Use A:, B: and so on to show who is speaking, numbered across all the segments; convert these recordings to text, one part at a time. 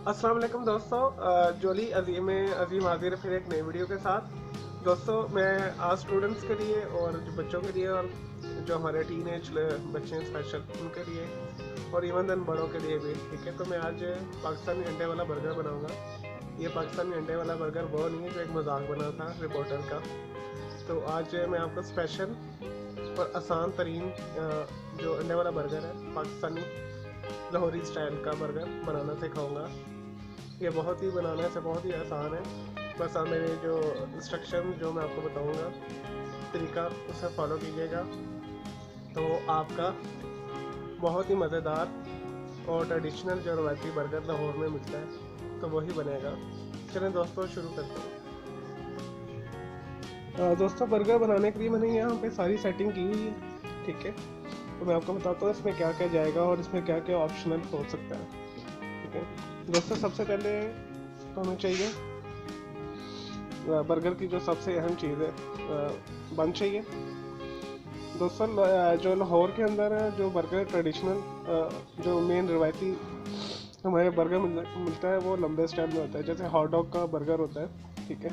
A: अस्सलाम वालेकुम दोस्तों, जोली अजीम हाजिर फिर एक नई वीडियो के साथ। दोस्तों, मैं आज स्टूडेंट्स के लिए और जो बच्चों के लिए और जो हमारे टीन एज बच्चे हैं स्पेशल उनके लिए और इवन देन बड़ों के लिए भी, ठीक है। तो मैं आज पाकिस्तानी अंडे वाला बर्गर बनाऊंगा। ये पाकिस्तानी अंडे वाला बर्गर वो नहीं है जो एक मजाक बना था रिपोर्टर का। तो आज मैं आपको स्पेशल और आसान तरीन जो अंडे वाला बर्गर है पाकिस्तानी लाहौरी स्टाइल का बर्गर बनाना सिखाऊंगा। ये बहुत ही बनाने से बहुत ही आसान है। बस आप मेरे जो इंस्ट्रक्शन जो मैं आपको बताऊंगा तरीका उसे फॉलो कीजिएगा तो आपका बहुत ही मज़ेदार और ट्रेडिशनल जो रवायती बर्गर लाहौर में मिलता है तो वही बनेगा। चलें दोस्तों, शुरू करते हैं। दोस्तों, बर्गर बनाने के लिए मैंने यहाँ पे सारी सेटिंग की हुई है, ठीक है। तो मैं आपको बताता हूँ इसमें क्या क्या जाएगा और इसमें क्या क्या ऑप्शनल हो सकता है, ठीक है। दोस्तों, सबसे पहले तो हमें चाहिए बर्गर की जो सबसे अहम चीज़ है, बन चाहिए। दोस्तों, जो लाहौर के अंदर है जो बर्गर ट्रेडिशनल जो मेन रिवायती हमारे बर्गर मिलता है वो लंबे स्टाइल में होता है। जैसे हॉट डॉग का बर्गर होता है, ठीक है,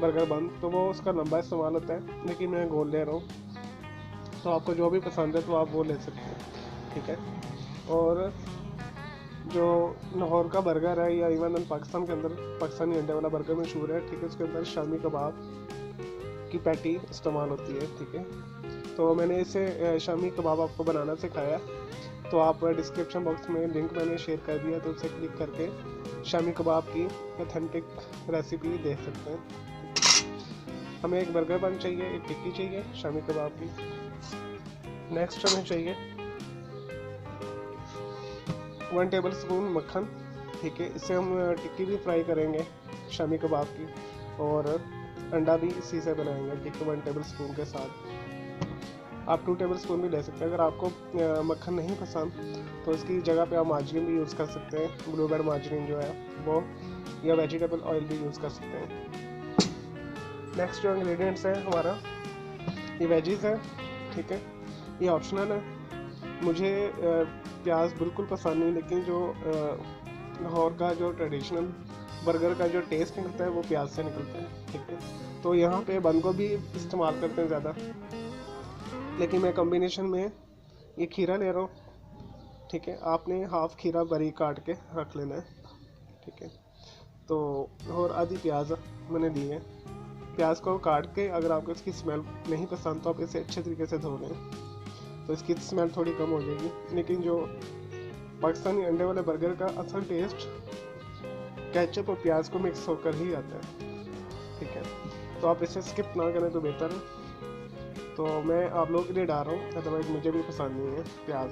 A: बर्गर बन, तो वो उसका लंबा इस्तेमाल होता है, लेकिन मैं गोल ले रहा हूँ। तो आपको जो भी पसंद है तो आप वो ले सकते हैं, ठीक है। और जो लाहौर का बर्गर है या इवन पाकिस्तान के अंदर पाकिस्तानी अंडे वाला बर्गर मशहूर है, ठीक है। उसके अंदर शामी कबाब की पैटी इस्तेमाल होती है, ठीक है। तो मैंने इसे शामी कबाब आपको बनाना सिखाया, तो आप डिस्क्रिप्शन बॉक्स में लिंक मैंने शेयर कर दिया, तो उसे क्लिक करके शामी कबाब की ऑथेंटिक रेसिपी देख सकते हैं। हमें एक बर्गर बन चाहिए, एक टिक्की चाहिए शामी कबाब की। नेक्स्ट हमें चाहिए 1 टेबल स्पून मक्खन, ठीक है। इससे हम टिक्की भी फ्राई करेंगे शामी कबाब की, और अंडा भी इसी से बनाएंगे, ठीक है, 1 टेबल स्पून के साथ। आप 2 टेबल स्पून भी ले सकते हैं। अगर आपको मक्खन नहीं पसंद तो इसकी जगह पे आप मार्जरीन भी यूज़ कर सकते हैं, ब्लूबेरी मार्जरीन जो है वो, या वेजिटेबल ऑयल भी यूज़ कर सकते हैं। नेक्स्ट जो इंग्रेडिएंट्स है हमारा, ये वेजीज है, ठीक है, ये ऑप्शनल है। मुझे प्याज बिल्कुल पसंद नहीं, लेकिन जो लाहौर का जो ट्रेडिशनल बर्गर का जो टेस्ट निकलता है वो प्याज से निकलता है, ठीक है। तो यहाँ पे बंद गोभी इस्तेमाल करते हैं ज़्यादा, लेकिन मैं कॉम्बिनेशन में ये खीरा ले रहा हूँ, ठीक है। आपने हाफ खीरा बारीक काट के रख लेना है, ठीक है। तो और आधी प्याज मैंने ली है। प्याज को काट के, अगर आपको इसकी स्मेल नहीं पसंद तो आप इसे अच्छे तरीके से धो लें, तो इसकी स्मेल थोड़ी कम हो जाएगी। लेकिन जो पाकिस्तानी अंडे वाले बर्गर का असल टेस्ट केचप और प्याज को मिक्स होकर ही आता है, ठीक है। तो आप इसे स्किप ना करें तो बेहतर है। तो मैं आप लोगों के लिए डाल रहा हूँ, अदरवाइज मुझे भी पसंद नहीं है प्याज।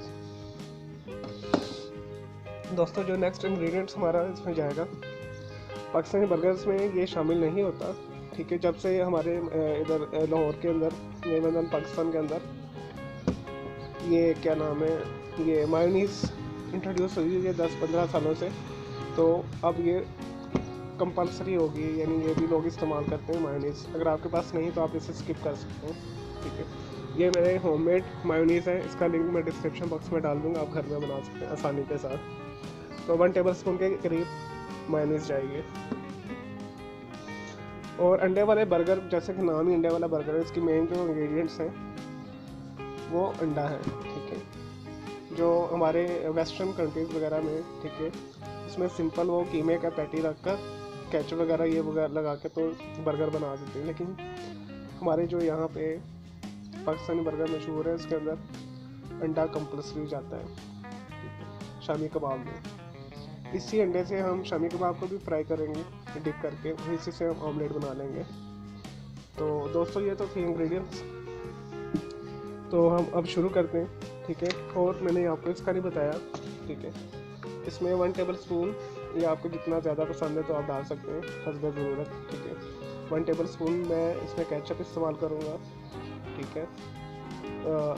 A: दोस्तों, जो नेक्स्ट इंग्रेडिएंट्स हमारा इसमें जाएगा, पाकिस्तानी बर्गर्स में ये शामिल नहीं होता, ठीक है। जब से हमारे इधर लाहौर के अंदर, इवन पाकिस्तान के अंदर ये क्या नाम है, ये मायोनीज़ इंट्रोड्यूस हुई है 10-15 सालों से, तो अब ये कंपलसरी होगी, यानी ये भी लोग इस्तेमाल करते हैं मायोनीज़। अगर आपके पास नहीं तो आप इसे स्किप कर सकते हैं, ठीक है। ये मेरे होममेड मायोनीज़ है, इसका लिंक मैं डिस्क्रिप्शन बॉक्स में डाल दूँगा, आप घर में बना सकते हैं आसानी के साथ। तो 1 टेबल स्पून के करीब मायोनीज़ जाएगी। और अंडे वाले बर्गर, जैसे कि नाम ही अंडे वाला बर्गर है, इसकी मेन जो इंग्रेडिएंट्स हैं वो अंडा है, ठीक है। जो हमारे वेस्टर्न कंट्रीज़ वगैरह में, ठीक है, उसमें सिंपल वो कीमे का पैटी रख कर केचप वगैरह ये वगैरह लगा के तो बर्गर बना देते हैं, लेकिन हमारे जो यहाँ पे पाकिस्तानी बर्गर मशहूर है उसके अंदर अंडा कंपल्सरी जाता है शामी कबाब में। इसी अंडे से हम शामी कबाब को भी फ्राई करेंगे डिप करके, इसी से हम ऑमलेट बना लेंगे। तो दोस्तों, ये तो थी इंग्रेडिएंट्स, तो हम अब शुरू करते हैं, ठीक है। और मैंने आपको इसका नहीं बताया, ठीक है। इसमें 1 टेबल स्पून, या आपको जितना ज़्यादा पसंद है तो आप डाल सकते हैं हस्बे ज़रूरत, ठीक है। 1 टेबल स्पून मैं इसमें केचप इस्तेमाल करूँगा, ठीक है।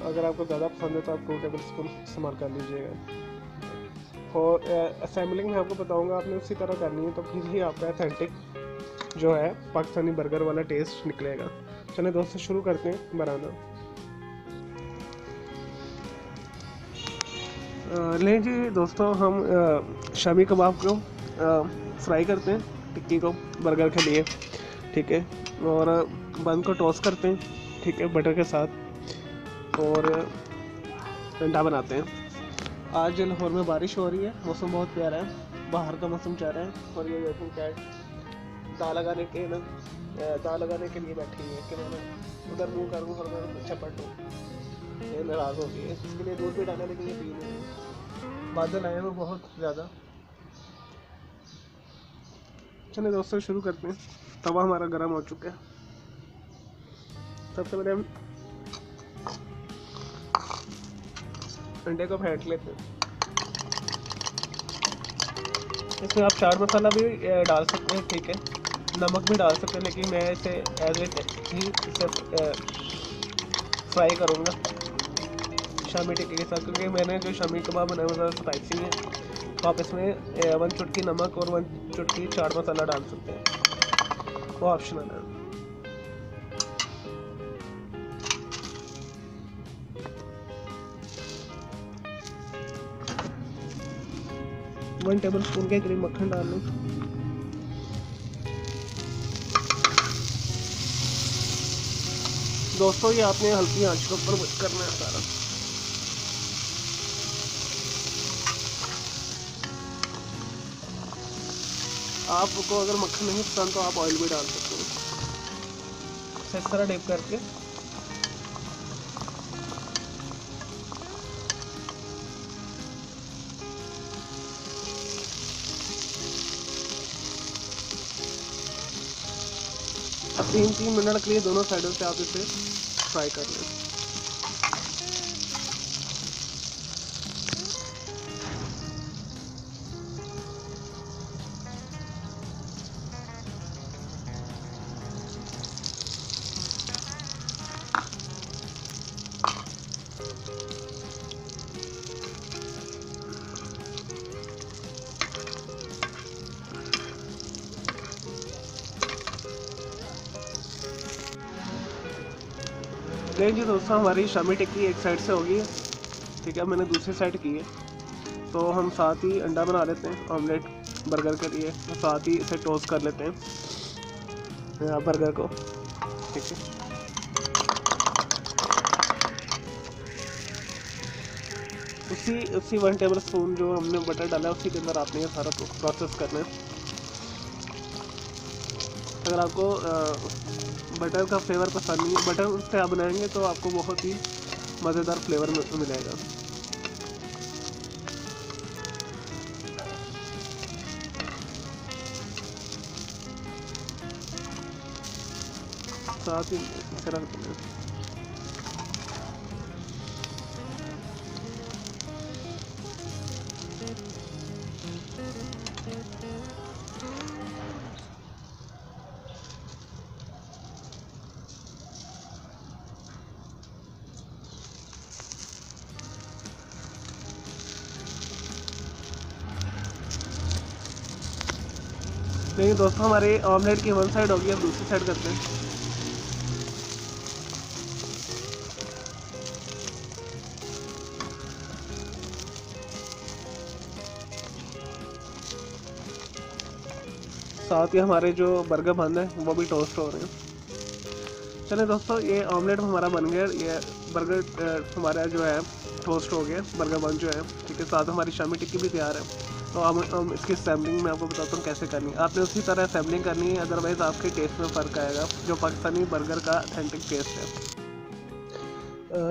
A: अगर आपको ज़्यादा पसंद है तो आप 2 टेबल स्पून इस्तेमाल कर लीजिएगा। और असेंबलिंग में आपको बताऊँगा, आपने उसी तरह करनी है, तो फिर ही आपका ऑथेंटिक जो है पाकिस्तानी बर्गर वाला टेस्ट निकलेगा। चलिए दोस्तों, शुरू करते हैं बनाना। नहीं जी दोस्तों, हम शामी कबाब को फ्राई करते हैं टिक्की को बर्गर के लिए, ठीक है। और बन को टॉस करते हैं, ठीक है, बटर के साथ, और अंडा बनाते हैं। आज लाहौर में बारिश हो रही है, मौसम बहुत प्यारा है, बाहर का मौसम चाह रहा है। और ये देखो कैट दाल लगाने के लिए बैठी हुई है कि मैं उधर मुँह करूँ और मैं झपट दूँ। ये नाराज़ हो गई है, इसके लिए दूध भी डाला लेकिन ये पी नहीं रही। बादल आए हैं बहुत ज़्यादा। चलिए दोस्तों शुरू करते हैं। तवा हमारा गर्म हो चुका है। सबसे पहले हम अंडे को फेंट लेते हैं। इसमें आप चाट मसाला भी डाल सकते हैं, ठीक है, नमक भी डाल सकते हैं, लेकिन मैं इसे एज इट ही इसे फ्राई करूँगा शामी टिक्की के साथ, क्योंकि मैंने जो शामी कबाब बनाया वो ज़्यादा स्पाइसी है। तो आप इसमें 1 चुटकी नमक और 1 चुटकी चाट मसाला डाल सकते हैं, वो ऑप्शनल है। 1 टेबल स्पून के करीब मक्खन डाल लें। दोस्तों ये आपने हल्की आंच के ऊपर करना है सारा। आपको अगर मक्खन नहीं पसंद तो आप ऑयल भी डाल सकते हो। इस तरह डिप करके अब 3 मिनट के लिए दोनों साइडों से आप इसे फ्राई कर लें। नहीं जी दोस्तों, हमारी शामी टिक्की एक साइड से होगी, ठीक है, मैंने दूसरी साइड की है। तो हम साथ ही अंडा बना लेते हैं ऑमलेट बर्गर के लिए, साथ ही इसे टोस्ट कर लेते हैं बर्गर को, ठीक है। उसी 1 टेबल स्पून जो हमने बटर डाला है उसी के अंदर आपने ये सारा प्रोसेस करना है। अगर आपको बटर का फ्लेवर पसंद नहीं है, बटर से आप बनाएंगे तो आपको बहुत ही मज़ेदार फ्लेवर मिलेगा। साथ ही इसे रख देना। नहीं दोस्तों, हमारे ऑमलेट की 1 साइड होगी, अब दूसरी साइड करते हैं। साथ ही हमारे जो बर्गर बन है वो भी टोस्ट हो रहे हैं। चलिए दोस्तों, ये ऑमलेट हमारा बन गया, ये बर्गर हमारा जो है टोस्ट हो गया, बर्गर बन जो है, ठीक है। साथ हमारी शामी टिक्की भी तैयार है। तो हम इसकी असेंबलिंग मैं आपको बताता हूँ कैसे करनी है। आपने उसी तरह असेंबलिंग करनी है, अदरवाइज़ आपके टेस्ट में फ़र्क आएगा, जो पाकिस्तानी बर्गर का ऑथेंटिक टेस्ट है।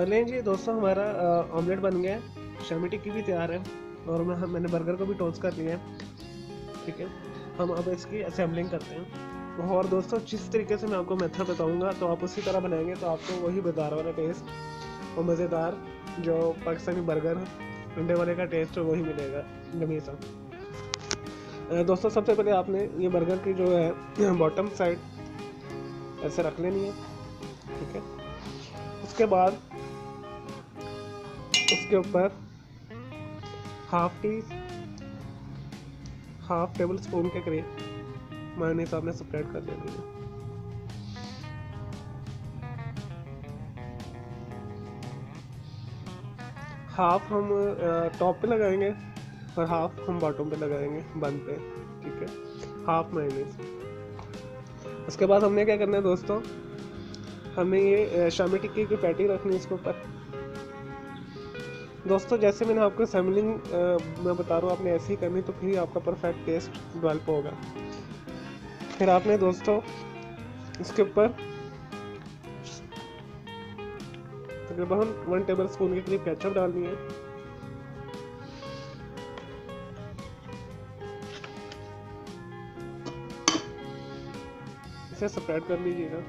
A: नहीं जी दोस्तों, हमारा ऑमलेट बन गया है, शामी टिक्की भी तैयार है, और मैंने बर्गर को भी टोस्ट कर लिया है, ठीक है। हम अब इसकी असेंबलिंग करते हैं। और दोस्तों, जिस तरीके से मैं आपको मेथड बताऊंगा तो आप उसी तरह बनाएंगे तो आपको वही बाजार वाला टेस्ट और मज़ेदार जो पाकिस्तानी बर्गर अंडे वाले का टेस्ट है वही मिलेगा हमेशा। दोस्तों, सबसे पहले आपने ये बर्गर की जो है बॉटम साइड ऐसे रख लेनी है, ठीक है। उसके बाद उसके ऊपर हाफ टेबल स्पून के करीब मेयोनीज आपने स्प्रेड कर देनी है। हाफ हम टॉप पे लगाएंगे और हाफ हम बॉटम पे लगाएंगे बन पे। ठीक है, हाफ मेयोनीज। उसके बाद हमने क्या करना है दोस्तों, हमें ये शामी टिक्की की पैटी रखनी है इसके ऊपर। दोस्तों जैसे मैंने आपको सैम्पलिंग मैं बता रहा हूँ, आपने ऐसे ही करनी, तो फिर आपका परफेक्ट टेस्ट डेवलप होगा। फिर आपने दोस्तों इसके ऊपर तकरीबन 1 टेबल स्पून के करीब केचप डालनी है। इसे स्प्रेड कर लीजिएगा।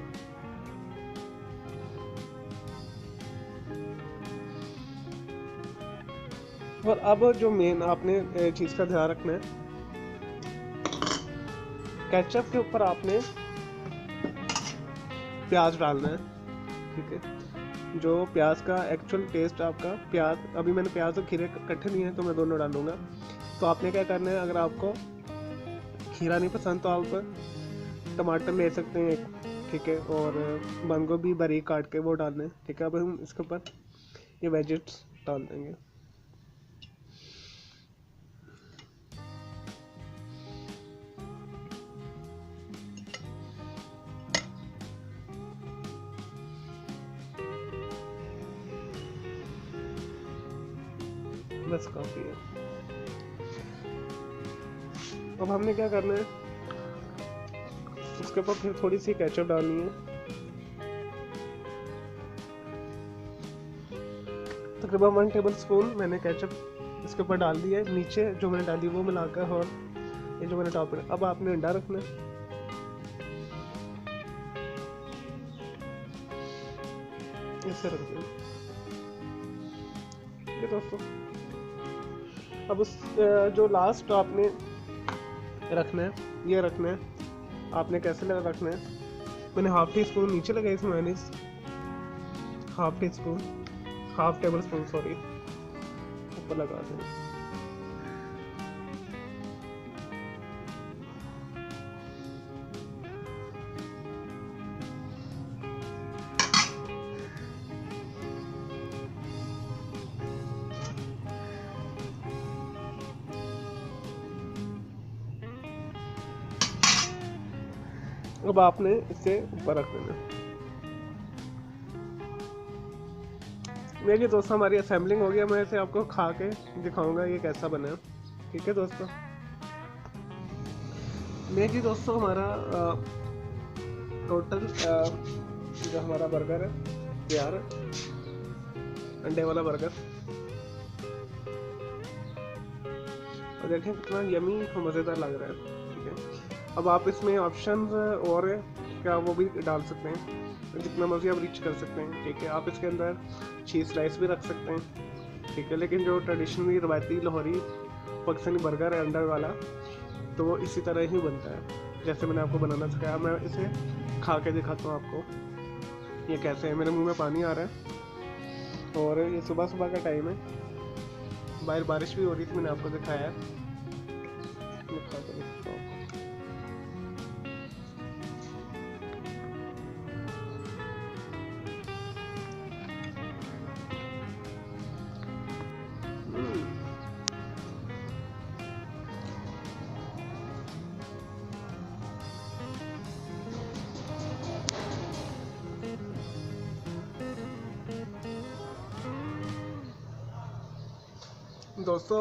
A: और अब जो मेन आपने चीज़ का ध्यान रखना है, केचप के ऊपर आपने प्याज डालना है। ठीक है, जो प्याज का एक्चुअल टेस्ट आपका, प्याज, अभी मैंने प्याज और खीरे इकट्ठे नहीं है तो मैं दोनों डालूंगा। तो आपने क्या करना है, अगर आपको खीरा नहीं पसंद तो आप टमाटर ले सकते हैं एक, ठीक है, और बंद गोभी बारीक काट के वो डालना है। ठीक है, अब हम इसके ऊपर ये वेजिट्स डाल देंगे। बस काफी है। अब हमने क्या करना है, उसके ऊपर फिर थोड़ी सी केचप डालनी है, तकरीबन 1 टेबल स्पून मैंने केचप इसके ऊपर डाल दिया है। नीचे जो मैंने डाली वो मिलाकर, और ये जो मैंने टॉप में, अब आपने अंडा रखना है, इसे रख दें। ये दोस्तों अब उस जो लास्ट आपने रखना है, ये रखना है। आपने कैसे लगा रखना है, मैंने हाफ टी स्पून नीचे लगाई इसमें mayonnaise, half table spoon sorry ऊपर लगा दें। अब आपने इसे ऊपर रख देना। मेरी दोस्तों हमारी असेंबलिंग हो गया, मैं इसे आपको खा के दिखाऊंगा ये कैसा बना है। ठीक है दोस्तों, मेरी दोस्तों हमारा टोटल जो हमारा बर्गर है तैयार है, अंडे वाला बर्गर। और देखें कितना यमी और मज़ेदार लग रहा है। ठीक है, अब आप इसमें ऑप्शंस और क्या वो भी डाल सकते हैं, जितना मर्जी आप रिच कर सकते हैं। ठीक है, आप इसके अंदर चीज़ स्लाइस भी रख सकते हैं। ठीक है, लेकिन जो ट्रेडिशनली रवायती लाहौरी पाकिस्तानी बर्गर है अंडा वाला, तो वो इसी तरह ही बनता है जैसे मैंने आपको बनाना सिखाया। मैं इसे खा के दिखाता हूँ आपको ये कैसे है। मेरे मुंह में पानी आ रहा है, और ये सुबह सुबह का टाइम है, बाहर बारिश भी हो रही थी, मैंने आपको दिखाया है। मैं खा के दिखाता हूँ। दोस्तों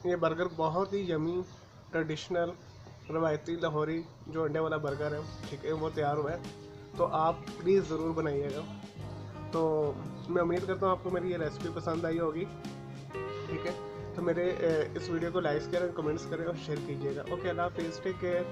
A: ये बर्गर बहुत ही यमी ट्रेडिशनल रवायती लाहौरी जो अंडे वाला बर्गर है, ठीक है, वो तैयार हुआ है। तो आप प्लीज़ ज़रूर बनाइएगा। तो मैं उम्मीद करता हूँ आपको मेरी ये रेसिपी पसंद आई होगी। ठीक है, तो मेरे इस वीडियो को लाइक करें, कमेंट्स करें और शेयर कीजिएगा। ओके, अल्लाह हाफिज़, टेक केयर।